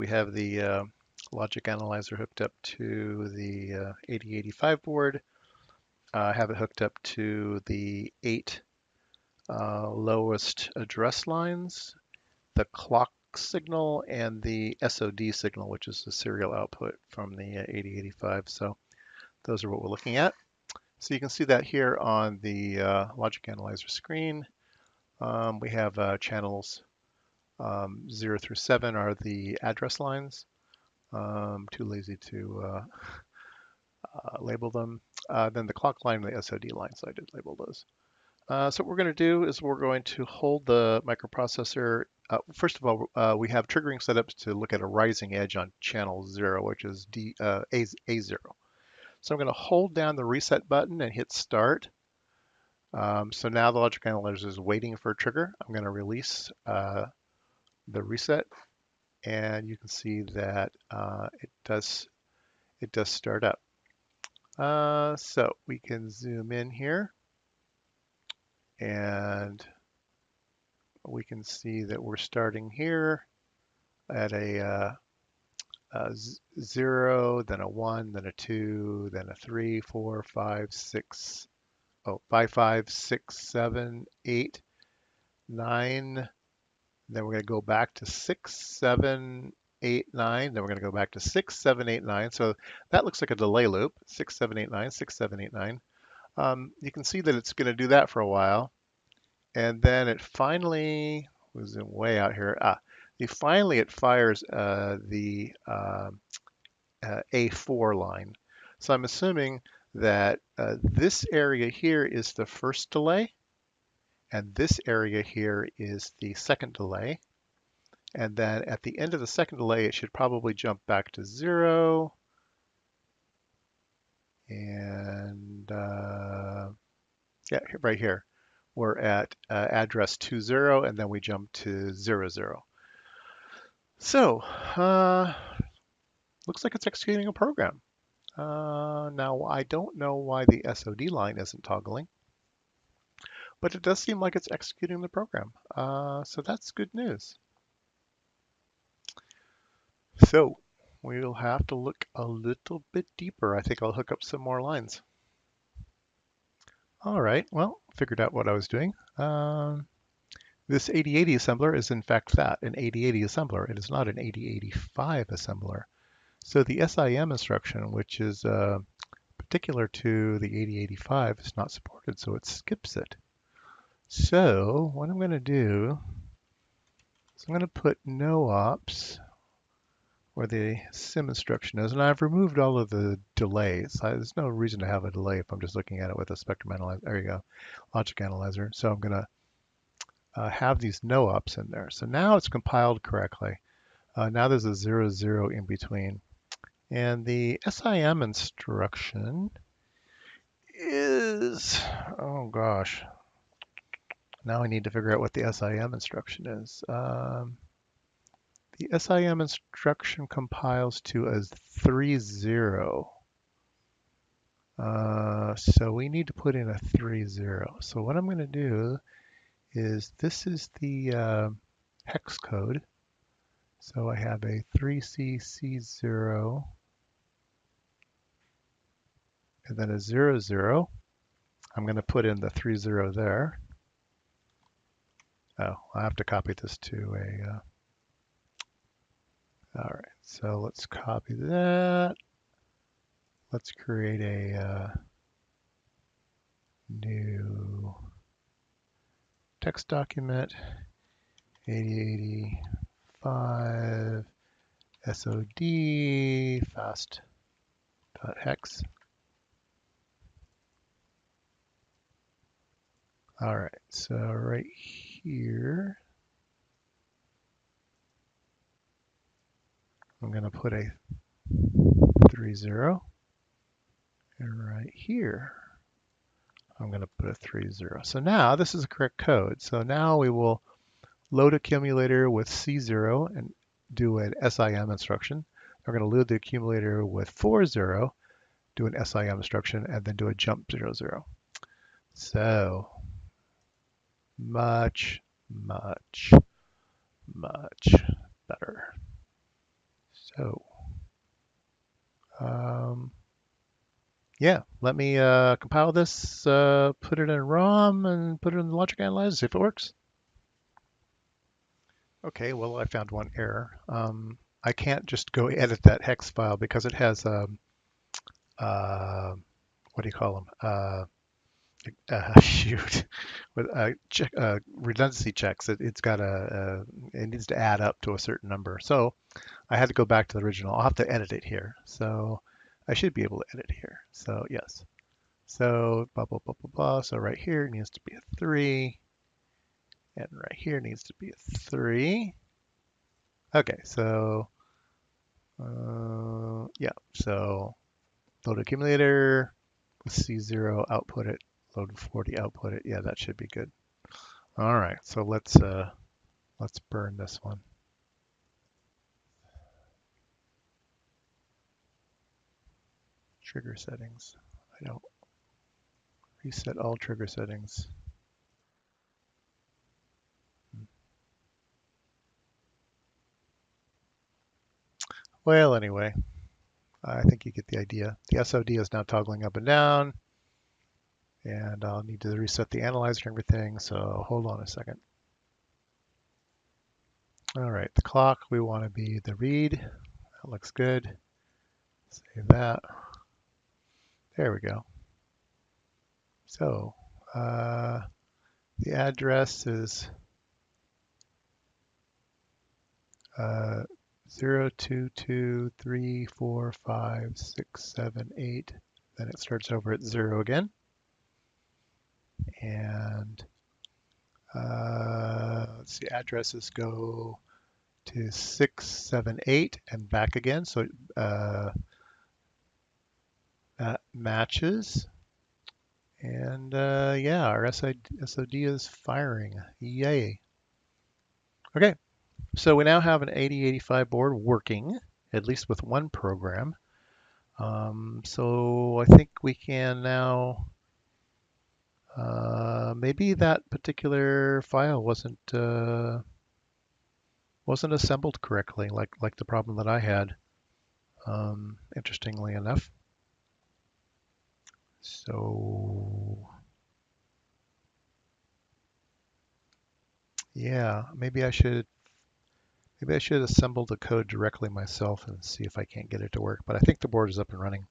we have the logic analyzer hooked up to the 8085 board. I have it hooked up to the 8 lowest address lines, the clock signal, and the SOD signal, which is the serial output from the 8085. So those are what we're looking at. So you can see that here on the logic analyzer screen. We have channels 0 through 7 are the address lines. Too lazy to label them. Then the clock line and the SOD line, so I did label those. So what we're going to do is we're going to hold the microprocessor. First of all, we have triggering setups to look at a rising edge on channel 0, which is A0. So I'm going to hold down the reset button and hit start. So now the logic analyzer is waiting for a trigger. I'm going to release the reset, and you can see that it does start up. So we can zoom in here, and we can see that we're starting here at a 0, then a 1, then a 2, then a 3, 4, 5, 6, 5, 6, 7, 8, 9. Then we're going to go back to 6, 7, 8, 9. Then we're going to go back to 6, 7, 8, 9. So that looks like a delay loop. 6, 7, 8, 9, 6, 7, 8, 9. You can see that it's going to do that for a while. And then it finally, we'll zoom way out here. Finally it fires the A4 line. So I'm assuming that this area here is the first delay, and this area here is the second delay. And then at the end of the second delay, it should probably jump back to 0. And yeah, right here, we're at address 20, and then we jump to 00. So looks like it's executing a program. Now, I don't know why the SOD line isn't toggling, but it does seem like it's executing the program. So that's good news. So we'll have to look a little bit deeper. I think I'll hook up some more lines. All right, well, figured out what I was doing. This 8080 assembler is in fact that, an 8080 assembler. It is not an 8085 assembler. So the SIM instruction, which is particular to the 8085, is not supported, so it skips it. So what I'm going to do is I'm going to put no ops where the sim instruction is, and I've removed all of the delays. There's no reason to have a delay if I'm just looking at it with a spectrum analyzer. There you go, logic analyzer. So I'm going to have these no ops in there. So now it's compiled correctly. Now there's a 00 in between. And the SIM instruction is, oh gosh, now I need to figure out what the SIM instruction is. The SIM instruction compiles to a 30. So we need to put in a 30. So what I'm going to do is, this is the hex code. So I have a 3CC0 and then a 00. I'm going to put in the 30 there. Oh, I have to copy this to a all right, so let's copy that. Let's create a new text document, 8085 SOD fast.hex. All right, so right here, I'm going to put a 30, and right here, I'm going to put a 30. So now this is the correct code. So now we will load accumulator with C0 and do an SIM instruction. We're going to load the accumulator with 40, do an SIM instruction, and then do a jump 00. So much, much, much better. So, yeah, let me compile this, put it in ROM, and put it in the logic analyzer, see if it works. Okay, well, I found one error. I can't just go edit that hex file because it has, what do you call them? Shoot, with redundancy checks. It's got it needs to add up to a certain number. So I had to go back to the original. I'll have to edit it here. So I should be able to edit here. So yes. So blah, blah, blah, blah, blah. So right here needs to be a 3. And right here needs to be a 3. Okay, so yeah, so load accumulator with C0, output it, load 40, output it. Yeah, that should be good. All right, so let's burn this one. Trigger settings. I don't reset all trigger settings. Well, anyway, I think you get the idea. The SOD is now toggling up and down, and I'll need to reset the analyzer and everything, so hold on a second. All right, the clock, we want to be the read. That looks good. Save that. There we go. So the address is 0, 2, 2, 3, 4, 5, 6, 7, 8. Then it starts over at 0 again. And let's see, addresses go to 6, 7, 8 and back again. So that matches. And yeah, our SOD is firing. Yay. Okay, so we now have an 8085 board working, at least with one program. So I think we can now, maybe that particular file wasn't assembled correctly, like the problem that I had, interestingly enough. So yeah, maybe I should assemble the code directly myself and see if I can't get it to work. But I think the board is up and running.